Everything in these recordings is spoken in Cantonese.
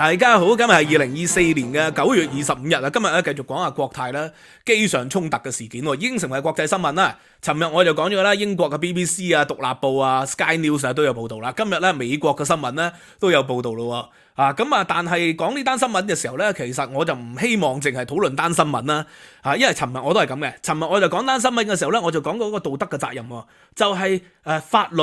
大家好，今日係2024年嘅9月25日啊！今日咧繼續講下國泰啦，機上衝突嘅事件已經成為國際新聞啦。尋日我就講咗啦，英國嘅 BBC 啊、獨立報啊、Sky News 啊都有報道啦。今日咧美國嘅新聞咧都有報道咯。但係講呢單新聞嘅時候咧，其實我就唔希望淨係討論單新聞啦。因為尋日我都係咁嘅。尋日我就講單新聞嘅時候咧，我就講嗰個道德嘅責任喎，就係法律、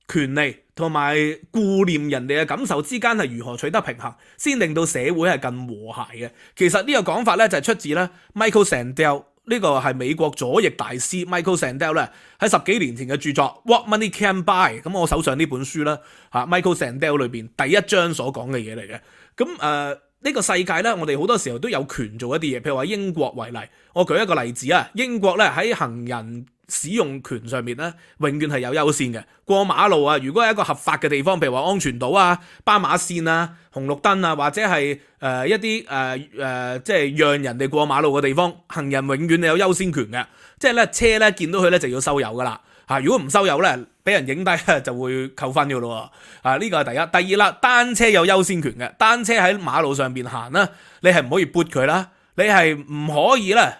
權利同埋顧念人哋嘅感受之間係如何取得平衡，先令到社會係更和諧嘅。其實呢個講法咧就係出自咧 Michael Sandel， 呢個係美國左翼大師 Michael Sandel 咧喺10幾年前嘅著作 What Money Can Buy， 咁我手上呢本書啦，Michael Sandel 裏邊第一章所講嘅嘢嚟嘅。咁呢個世界咧，我哋好多時候都有權做一啲嘢，譬如話英國為例，我舉一個例子啊，英國咧喺行人使用權上面咧，永遠係有優先嘅。過馬路啊，如果係一個合法嘅地方，譬如話安全島啊、斑馬線啊、紅綠燈啊，或者係一啲即係讓人哋過馬路嘅地方，行人永遠有優先權嘅。即係咧車咧見到佢咧就要收油噶啦。如果唔收油咧，俾人影低就會扣分噶咯。呢個係第一。第二啦，單車有優先權嘅。單車喺馬路上邊行啦，你係唔可以撥佢啦，你係唔可以咧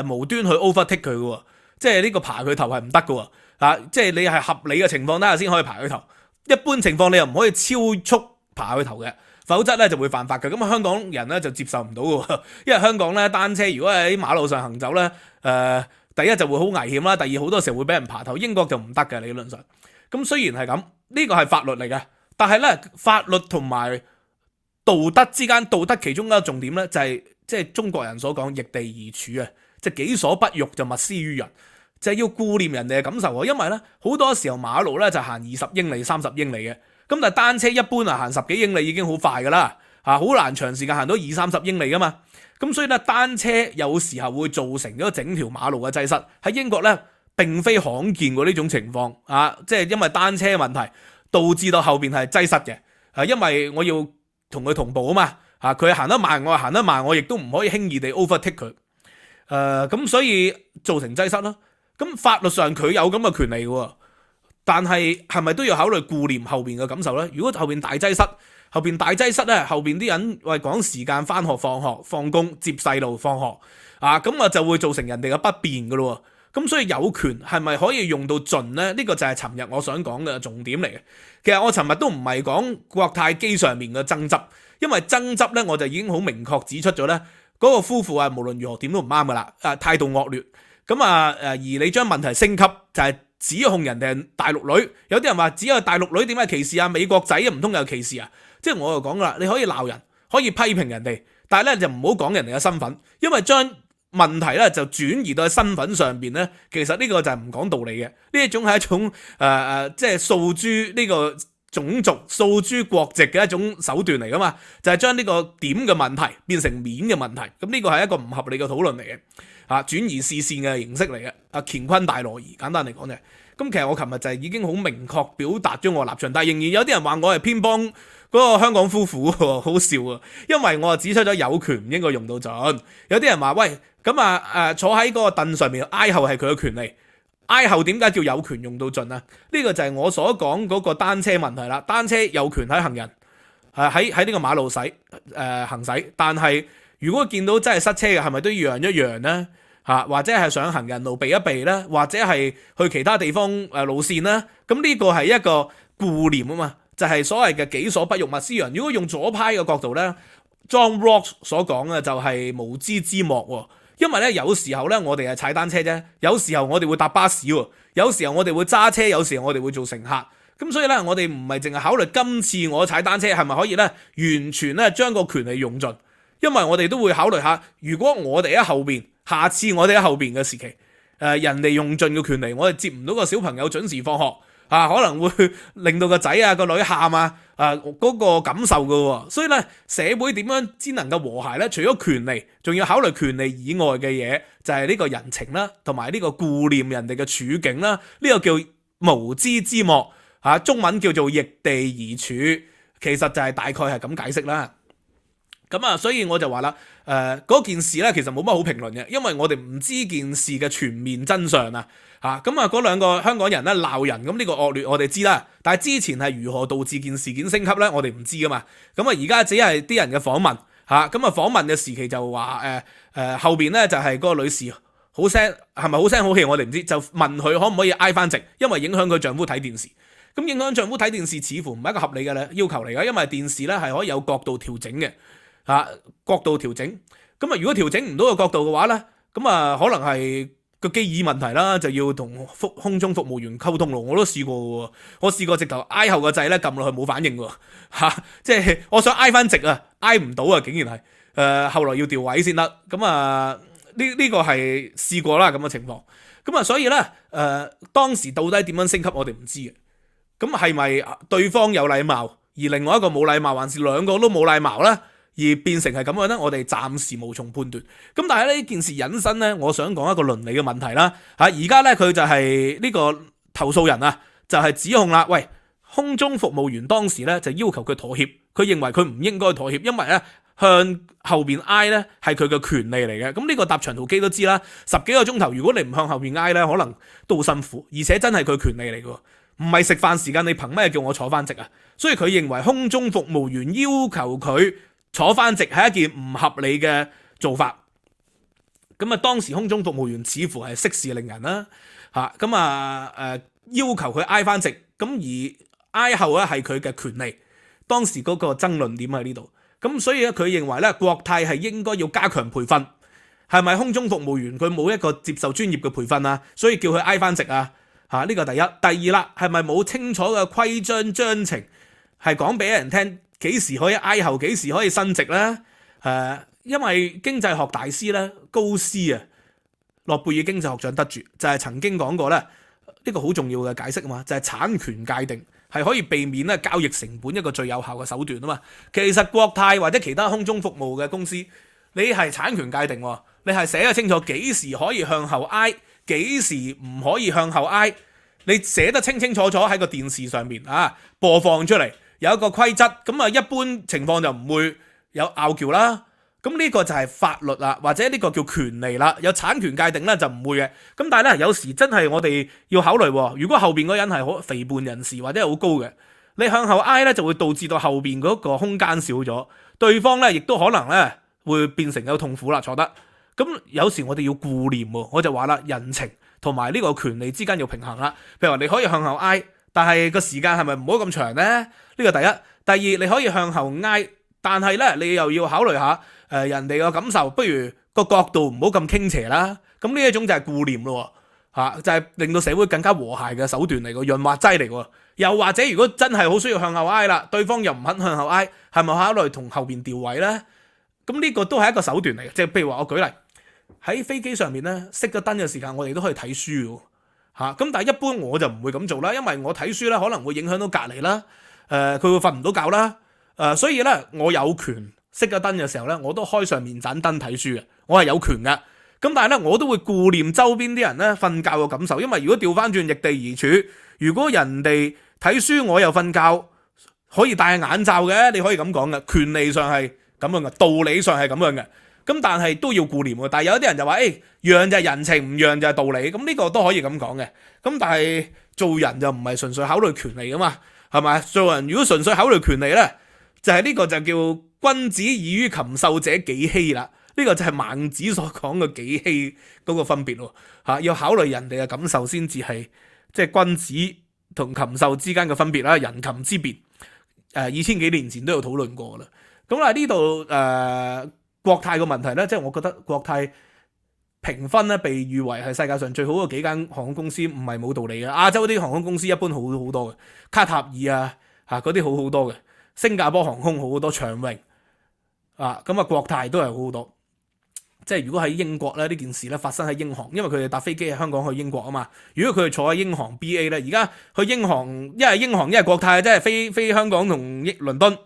無端去 overtake 佢嘅。即係呢個爬佢頭係唔得嘅，即係你係合理嘅情況底下先可以爬佢頭。一般情況你又唔可以超速爬佢頭嘅，否則咧就會犯法嘅。咁香港人咧就接受唔到嘅，因為香港咧單車如果喺馬路上行走咧，第一就會好危險啦，第二好多時候會俾人爬頭。英國就唔得嘅，理論上。咁雖然係咁，呢個係法律嚟嘅，但係咧法律同埋道德之間，道德其中一個重點咧就係即係中國人所講易地而處啊，即係己所不欲就勿施於人。就係要顧念人哋嘅感受喎，因為咧好多時候馬路咧就行20英里、30英里嘅，咁但係單車一般行10幾英里已經好快噶啦，好難長時間行到20-30英里噶嘛，咁所以咧單車有時候會造成咗整條馬路嘅擠塞。喺英國咧並非罕見過呢種情況，即係因為單車嘅問題導致到後邊係擠塞嘅，因為我要同佢同步啊嘛，佢行得慢我行得慢，我亦都唔可以輕易地 overtake 佢，咁所以造成擠塞咯。咁法律上佢有咁嘅權利嘅，但係係咪都要考慮顧念後邊嘅感受呢？如果後邊大擠塞，後邊咧，後邊啲人講時間翻學、放學、放工接細路放學，咁就會造成人哋嘅不便嘅咯。咁所以有權係咪可以用到盡呢？呢個就係尋日我想講嘅重點嚟嘅。其實我尋日都唔係講國泰機上面嘅爭執，因為爭執呢，我就已經好明確指出咗呢，嗰個夫婦無論如何點都唔啱噶啦，態度惡劣。而你將問題升級，就係指控人哋係大陸女。有啲人話只有大陸女點解歧視啊？美國仔唔通有歧視啊？即係我就講噶啦，你可以鬧人，可以批評人哋，但係咧就唔好講人哋嘅身份，因為將問題咧就轉移到喺身份上邊咧，其實呢個就係唔講道理嘅。呢一種係一種即係訴諸呢個種族、訴諸國籍嘅一種手段嚟噶嘛，就係將呢個點嘅問題變成面嘅問題。咁呢個係一個唔合理嘅討論嚟嘅。轉移視線嘅形式嚟嘅，乾坤大挪移，簡單嚟講就係。咁其實我琴日就係已經好明確表達咗我立場，但係仍然有啲人話我係偏幫嗰個香港夫婦，好笑啊！因為我指出咗有權唔應該用到盡，有啲人話喂，咁坐喺嗰個凳上面挨後係佢嘅權利，挨後點解叫有權用到盡啊？呢個就係我所講嗰個單車問題啦。單車有權喺行人喺呢個馬路行駛，但係如果見到真係塞車嘅，係咪都要讓一讓呢？或者係上行人路避一避咧，或者係去其他地方路線咧，咁呢個係一個顧念啊嘛，就係所謂嘅己所不欲勿施於人。如果用左派嘅角度咧，John Rawls 所講嘅就係無知之幕喎。因為咧有時候咧我哋係踩單車啫，有時候我哋會搭巴士喎，有時候我哋會揸車，有時候我哋會做乘客。咁所以咧我哋唔係淨係考慮今次我踩單車係咪可以咧完全咧將個權利用盡，因為我哋都會考慮下，如果我哋喺後邊。下次我哋喺後邊嘅時期，人哋用盡嘅權利，我哋接唔到個小朋友準時放學，可能會令到個仔個女喊嗰個感受嘅。所以咧，社會點樣先能夠和諧咧？除咗權利，仲要考慮權利以外嘅嘢，就係呢個人情啦，同埋呢個顧念人哋嘅處境啦。呢個叫無知之幕，中文叫做易地而處，其實就係大概係咁解釋啦。咁啊，所以我就話啦，嗰件事咧其實冇乜好評論嘅，因為我哋唔知件事嘅全面真相啊，咁啊嗰兩個香港人咧鬧人，咁呢個惡劣我哋知啦，但係之前係如何導致件事件升級咧，我哋唔知噶嘛，咁啊而家只係啲人嘅訪問，咁啊訪問嘅時期就話後邊咧就係嗰個女士好聲，係咪好聲好氣我哋唔知，就問佢可唔可以挨翻直，因為影響佢丈夫睇電視。咁影響丈夫睇電視似乎唔係一個合理嘅要求嚟嘅，因為電視咧係可以有角度調整嘅。角度調整，咁啊如果調整唔到個角度嘅話咧，咁啊可能係個機耳問題啦，就要同空中服務員溝通咯。我都試過喎，我試過直頭挨後個掣咧撳落去冇反應喎，即係我想挨翻直啊，挨唔到啊，竟然係後來要調位先得。咁啊呢個係試過啦咁嘅情況。咁啊所以咧當時到底點樣升級我哋唔知嘅。咁係咪對方有禮貌，而另外一個冇禮貌，還是兩個都冇禮貌咧？而變成係咁樣咧，我哋暫時無從判斷。咁但係呢件事引申咧，我想講一個倫理嘅問題啦。而家咧佢就係呢個投訴人啊，就係指控啦。喂，空中服務員當時咧就要求佢妥協，佢認為佢唔應該妥協，因為咧向後邊挨咧係佢嘅權利嚟嘅。咁呢個搭長途機都知啦，十幾個鐘頭如果你唔向後邊挨咧，可能都好辛苦，而且真係佢權利嚟嘅，唔係食飯時間你憑咩叫我坐翻直啊？所以佢認為空中服務員要求佢坐翻直係一件唔合理嘅做法，咁啊當時空中服務員似乎係息事寧人啦，要求佢挨翻直，咁而挨後咧係佢嘅權利，當時嗰個爭論點喺呢度，咁所以咧佢認為咧國泰係應該要加強培訓，係咪空中服務員佢冇一個接受專業嘅培訓啊？所以叫佢挨翻直啊？呢個第一，第二啦，係咪冇清楚嘅規章章程係講俾人聽？幾時可以挨後，幾時可以伸直咧？因為經濟學大師咧高斯啊，諾貝爾經濟學獎得主就係曾經講過咧，呢個好重要嘅解釋啊嘛，就係產權界定係可以避免咧交易成本一個最有效嘅手段啊嘛。其實國泰或者其他空中服務嘅公司，你係產權界定，你係寫得清楚幾時可以向後挨，幾時唔可以向後挨，你寫得清清楚楚喺個電視上面播放出嚟。有一個規則，咁啊一般情況就唔會有拗撬啦。咁呢個就係法律啦，或者呢個叫權利啦。有產權界定咧就唔會嘅。咁但係咧有時真係我哋要考慮，如果後邊嗰人係好肥胖人士或者係好高嘅，你向後挨咧就會導致到後邊嗰個空間少咗，對方咧亦都可能咧會變成有痛苦啦坐得。咁有時我哋要顧念，我就話啦，人情同埋呢個權利之間要平衡啦。譬如話你可以向後挨，但係個時間係咪唔好咁長咧？呢個第一，第二你可以向後挨，但係咧你又要考慮下人哋個感受，不如個角度唔好咁傾斜啦。咁呢一種就係顧念咯，就係令到社會更加和諧嘅手段嚟嘅潤滑劑嚟嘅。又或者如果真係好需要向後挨啦，對方又唔肯向後挨，係咪考慮同後邊調位咧？咁呢個都係一個手段嚟嘅，即係譬如話我舉例喺飛機上面咧熄咗燈嘅時間，我哋都可以睇書嘅。咁但係一般我就唔會咁做啦，因為我睇書咧可能會影響到隔離啦。佢會瞓唔到覺啦，所以咧我有權熄咗燈嘅時候咧，我都開上面盞燈睇書嘅，我係有權嘅。咁但係咧我都會顧念周邊啲人咧瞓覺嘅感受，因為如果調翻轉逆地而處，如果人哋睇書我又瞓覺，可以戴眼罩嘅，你可以咁講嘅，權利上係咁樣嘅，道理上係咁樣嘅。咁但係都要顧念嘅，但係有啲人就話讓就係人情，唔讓就係道理，咁呢個都可以咁講嘅。咁但係做人就唔係純粹考慮權利噶嘛。係咪？做人如果純粹考慮權利咧，就係呢個就叫君子以於禽獸者幾希啦。呢個就係孟子所講嘅幾希嗰個分別咯。要考慮人哋嘅感受先至係即係君子同禽獸之間嘅分別啦，人禽之別。2000幾年前都有討論過啦。咁啊呢度國泰個問題咧，即係我覺得國泰評分咧被譽為係世界上最好嘅幾間航空公司，唔係冇道理嘅。亞洲啲航空公司一般好好多嘅，卡塔爾嗰啲好好多嘅，新加坡航空好好多，長榮咁國泰都係好好多。即係如果喺英國咧呢件事咧發生喺英航，因為佢哋搭飛機喺香港去英國啊嘛。如果佢哋坐喺英航 BA 咧，而家去英航一係英航一係國泰，即係飛香港同倫敦，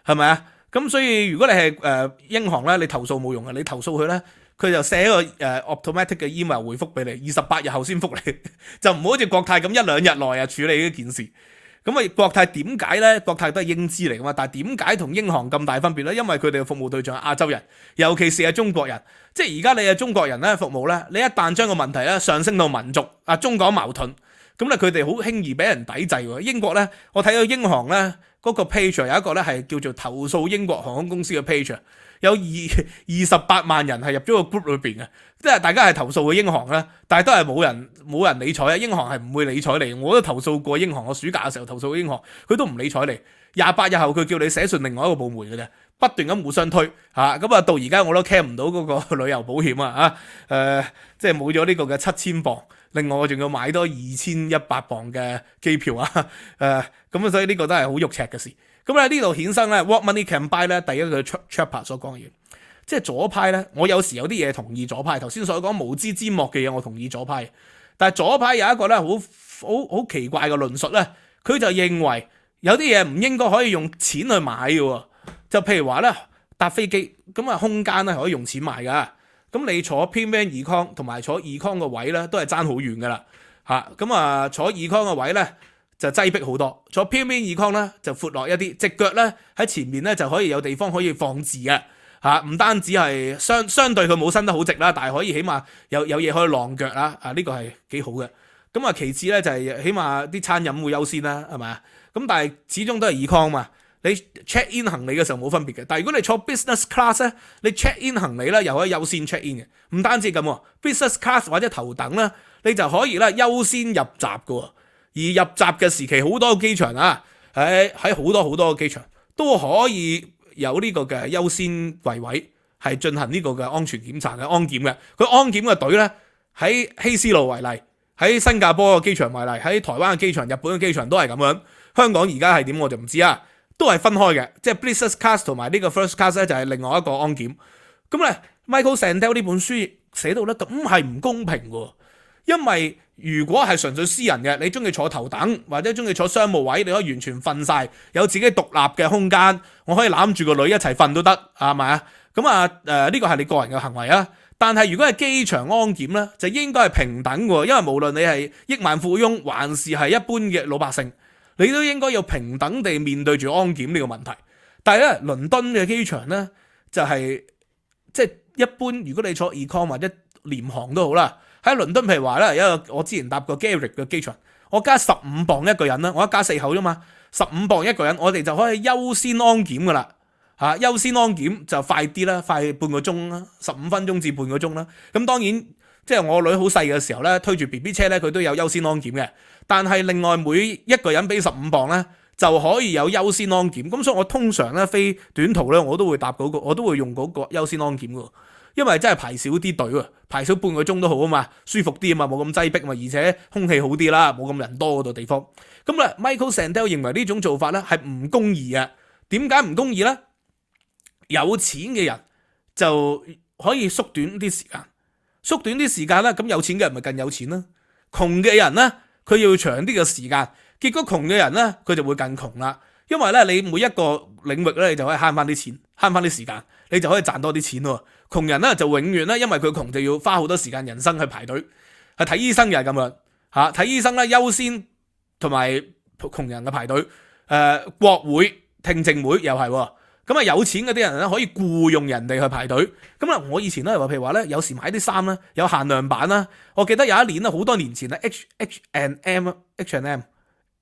係咪啊？咁所以如果你係英航咧，你投訴冇用嘅，你投訴佢咧，佢就寫個automatic 嘅 email 回覆俾你，28日後先覆你，就唔好好似國泰咁1-2日內處理呢件事。咁啊，國泰點解咧？國泰都係英資嚟噶嘛，但係點解同英航咁大分別咧？因為佢哋嘅服務對象係亞洲人，尤其是係中國人。即係而家你係中國人咧服務咧，你一旦將個問題咧上升到民族啊中港矛盾，咁咧佢哋好輕易俾人抵制喎。英國咧，我睇到英航咧嗰個 page 有一個咧係叫做投訴英國航空公司嘅 page，有28萬人係入咗個 group 裏邊嘅，即係大家係投訴嘅英航啦，但係都係冇人理睬啊！英航係唔會理睬你，我都投訴過英航，我暑假嘅時候投訴過英航，佢都唔理睬你。28日後佢叫你寫信另外一個部門嘅啫，不斷咁互相推嚇，咁啊到而家我都 claim 唔到嗰個旅遊保險啊即係冇咗呢個嘅7000磅，另外我仲要買多2100磅嘅機票啊咁啊，所以呢個都係好肉赤嘅事。咁咧呢度衍生咧 What Money Can Buy 咧第一個 chapter 所講嘅嘢，即係左派咧，我有時有啲嘢同意左派，頭先所講無知之幕嘅嘢我同意左派，但係左派有一個咧好奇怪嘅論述咧，佢就認為有啲嘢唔應該可以用錢去買嘅，就譬如話咧搭飛機咁啊，空間咧可以用錢買噶，咁你坐 Premium Econ 同埋坐 Econ 嘅位咧都係爭好遠噶啦嚇，咁啊坐 Econ 嘅位咧就擠迫好多，坐 Premium Econ 咧就闊落一啲，隻腳咧喺前面咧就可以有地方可以放置嘅嚇，唔單止係相對佢冇伸得好直啦，但係可以起碼有嘢可以晾腳啦，呢個係幾好嘅。咁啊其次咧就係起碼啲餐飲會優先啦，係咪啊？咁但係始終都係 Econ 嘛，你 check in 行李嘅時候冇分別嘅。但係如果你坐 business class 咧，你 check in 行李咧又可以優先 check in 嘅。唔單止咁，business class 或者頭等咧，你就可以咧優先入閘嘅。而入閘嘅時期好多機場啊，喺好多機場都可以有呢個嘅優先位係進行呢個嘅安全檢查嘅安檢嘅。佢安檢嘅隊咧喺希斯路為例，喺新加坡嘅機場為例，喺台灣嘅機場、日本嘅機場都係咁樣。香港而家係點我就唔知啊，都係分開嘅，即係 business class 同埋呢個 first class 咧就係另外一個安檢。咁咧 Michael Sandel 呢本書寫到咧咁係唔公平嘅，因為如果係純粹私人嘅，你中意坐頭等或者中意坐商務位，你可以完全瞓晒，有自己獨立嘅空間，我可以攬住個女一齊瞓都得，係咪啊？咁呢個係你個人嘅行為啊。但係如果係機場安檢咧，就應該係平等嘅，因為無論你係億萬富翁還是係一般嘅老百姓，你都應該要平等地面對住安檢呢個問題。但係咧，倫敦嘅機場咧就係即係一般，如果你坐 Econ 或者廉航都好啦，喺倫敦譬如話咧，有一個我之前搭過 Gatwick 嘅機場，我加15磅一個人啦，我一家4口啫嘛，15磅一個人，我哋就可以優先安檢噶啦嚇，優先安檢就快啲啦，快半個鐘啦，15分鐘至半個鐘啦。咁當然即係我女好細嘅時候咧，推住 BB 車咧，佢都有優先安檢嘅。但係另外每一個人俾15磅咧，就可以有優先安檢。咁所以我通常咧飛短途咧，我都會搭嗰個，我都會用嗰個優先安檢嘅，因為真係排少啲隊喎，排少半個鐘都好啊嘛，舒服啲啊嘛，冇咁擠迫嘛，而且空氣好啲啦，冇咁人多嗰度地方。咁咧 Michael Sandel 認為呢種做法咧係唔公義嘅。點解唔公義咧？有錢嘅人就可以縮短啲時間，縮短啲時間啦，咁有錢嘅人咪更有錢啦。窮嘅人咧，佢要長啲嘅時間，結果窮嘅人咧，佢就會更窮啦。因為咧，你每一個領域咧，你就可以慳翻啲錢，慳翻啲時間，你就可以賺多啲錢喎。窮人咧就永遠咧，因為佢窮就要花好多時間人生去排隊，係睇醫生又係咁樣嚇，睇醫生咧優先同埋窮人嘅排隊。國會聽證會又係喎。咁啊有錢嗰啲人咧可以僱用人哋去排隊。咁啊我以前咧話譬如話咧，有時買啲衫咧有限量版啦。我記得有一年咧好多年前咧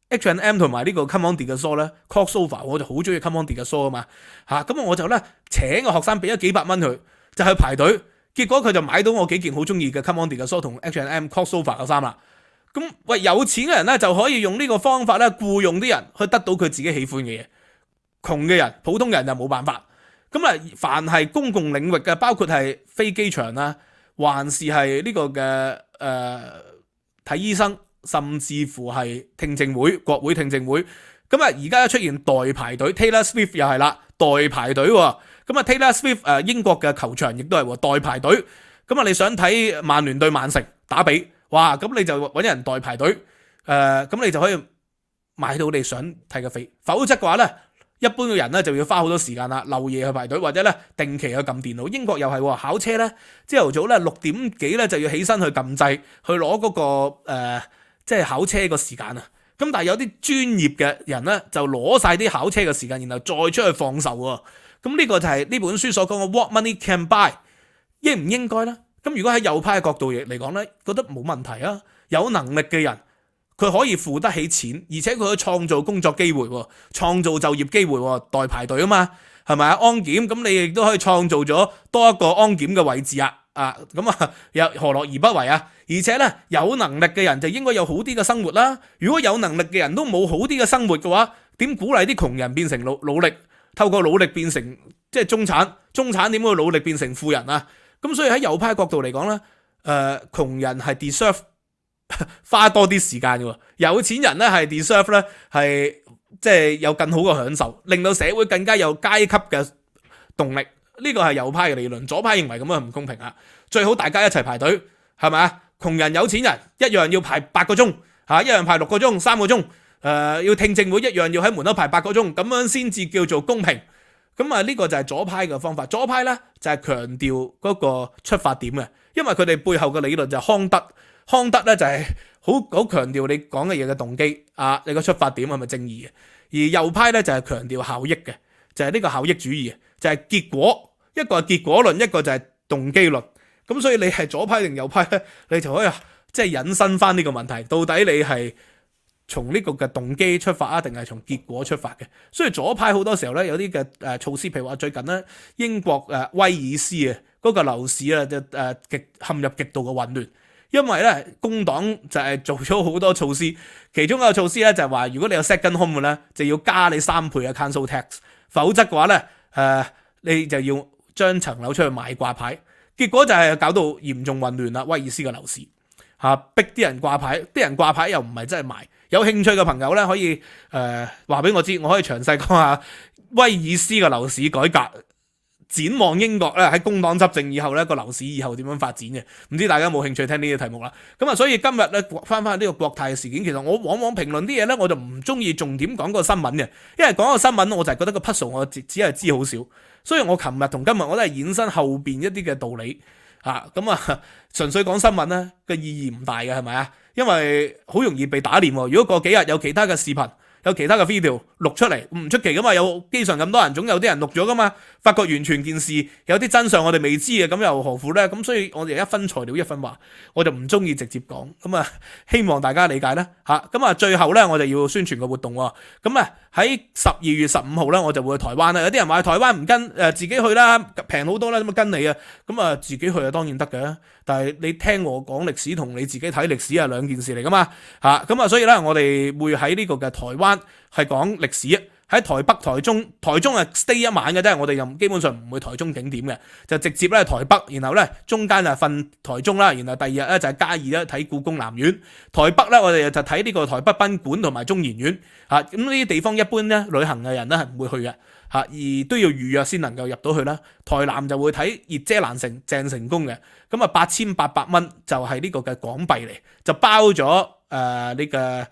H&M 同埋呢個 Come On des Garçons 咧 crossover， 我就好中意 Come On des Garçons啊嘛嚇。咁我就咧請個學生俾咗幾百蚊佢，就去排隊。結果佢就買到我幾件好中意嘅 Come On des Garçons 同 H&M crossover 嘅衫啦。咁喂有錢嘅人咧就可以用呢個方法咧僱用啲人去得到佢自己喜歡嘅嘢。窮嘅人、普通人就冇辦法。咁啊，凡係公共領域嘅，包括係飛機場啦，還是係呢個嘅睇醫生，甚至乎係聽證會、國會聽證會。咁啊，而家出現代排隊 ，Taylor Swift 又係啦，代排隊喎。咁啊 ，Taylor Swift 英國嘅球場亦都係喎，代排隊。咁啊，你想睇曼聯對曼城打比，哇！咁你就揾人代排隊，咁你就可以買到你想睇嘅飛。否則嘅話咧，一般嘅人咧就要花好多時間啦，漏夜去排隊或者咧定期去撳電腦。英國又係喎，考車咧朝頭早咧6點幾咧就要起身去撳掣，去攞嗰個即係考車個時間啊。咁但係有啲專業嘅人咧，就攞晒啲考車嘅時間，然後再出去放售喎。咁呢個就係呢本書所講嘅 What Money Can Buy， 應唔應該咧？咁如果喺右派嘅角度嚟講咧，覺得冇問題啊。有能力嘅人，佢可以付得起錢，而且佢可以創造工作機會，創造就業機會，代排隊啊嘛，係咪啊？安檢，咁你亦都可以創造咗多一個安檢嘅位置啊！咁又何樂而不為啊？而且咧，有能力嘅人就應該有好啲嘅生活啦。如果有能力嘅人都冇好啲嘅生活嘅話，點鼓勵啲窮人變成努力，透過努力變成即係中產？中產點會努力變成富人啊？咁所以喺右派角度嚟講咧，窮人係 deserve 花多啲時間嘅，有錢人咧係 deserve 咧係即係有更好嘅享受，令到社會更加有階級嘅動力。呢個係右派嘅理論，左派認為咁樣唔公平啊！最好大家一齊排隊，係咪啊？窮人有錢人一樣要排8個鐘，一樣排6個鐘、3個鐘，要聽證會一樣要喺門口排8個鐘，咁樣先至叫做公平。咁呢個就係左派嘅方法。左派咧就係強調嗰個出發點嘅，因為佢哋背後嘅理論就係康德。康德咧就係好強調你講嘅嘢嘅動機啊，你個出發點係咪正義嘅？而右派咧就係強調效益嘅，就係呢個效益主義，就係結果。一個係結果論，一個就係動機論。咁所以你係左派定右派咧，你就可以即係引申翻呢個問題，到底你係從呢個嘅動機出發啊，定係從結果出發嘅？所以左派好多時候咧有啲嘅措施，譬如話最近咧英國威爾斯嗰個樓市啊就陷入極度嘅混亂，因為咧工黨就係做咗好多措施，其中一個措施咧就係話如果你有 second home 嘅咧，就要加你3倍嘅 council tax， 否則嘅話咧你就要將層樓出去賣掛牌，結果就係搞到嚴重混亂啦。威爾斯嘅樓市逼啲人掛牌，啲人掛牌又唔係真係賣。有興趣嘅朋友咧可以話俾我知，我可以詳細講下威爾斯嘅樓市改革，展望英國咧喺工黨執政以後咧個樓市以後點樣發展嘅。唔知大家有冇興趣聽呢啲題目啦？咁所以今日咧翻呢個國泰嘅事件，其實我往往評論啲嘢咧，我就唔中意重點講個新聞嘅，因為講個新聞我就係覺得個 puzzle 我只係知好少。所以我琴日同今日我都係衍生後邊一啲嘅道理純粹講新聞咧嘅意義唔大嘅，係咪啊？因為好容易被打臉。如果過幾日有其他嘅視頻，有其他嘅 video 錄出嚟，唔出奇噶嘛，有機上咁多人，總有啲人錄咗噶嘛，發覺完全件事有啲真相我哋未知嘅，咁又何苦呢？咁所以我哋一分材料一分話，我就唔中意直接講，希望大家理解啦嚇。最後呢，我哋要宣傳個活動喎，喺12月15號呢，我就會去台灣啦。有啲人話去台灣唔跟自己去啦，平好多啦，咁跟你啊，自己去啊當然得嘅，但係你聽我講歷史同你自己睇歷史係兩件事嚟噶嘛所以呢，我哋會喺呢個嘅台灣係講歷史，喺台北、台中係 stay 一晚嘅啫，我哋又基本上唔會台中景點嘅，就直接咧台北，然後咧中間就瞓台中啦，然後第二日咧就係嘉義咧睇故宮南院，台北咧我哋就睇呢個台北賓館同埋中研院咁呢啲地方一般咧旅行嘅人咧係唔會去嘅而都要預約先能夠入到去啦。台南就會睇葉遮蘭城鄭成功嘅，8800蚊就係呢個嘅港幣嚟，就包咗呢個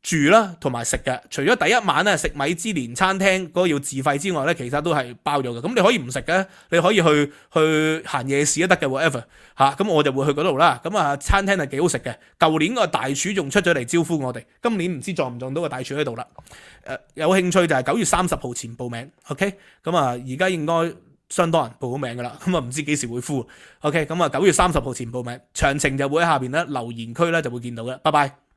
住啦同埋食嘅，除咗第一晚咧食米芝蓮餐廳嗰個要自費之外咧，其他都係包咗嘅。咁你可以唔食嘅，你可以去行夜市都得嘅 whatever 咁我就會去嗰度啦。餐廳係幾好食嘅，舊年個大廚仲出咗嚟招呼我哋，今年唔知撞唔撞到個大廚喺度啦。有興趣就係9月30號前報名 ，OK？ 而家應該相當人報咗名噶啦，唔知幾時會呼 ，OK？ 9月30號前報名，詳情就會喺下邊咧留言區咧就會見到嘅，拜拜。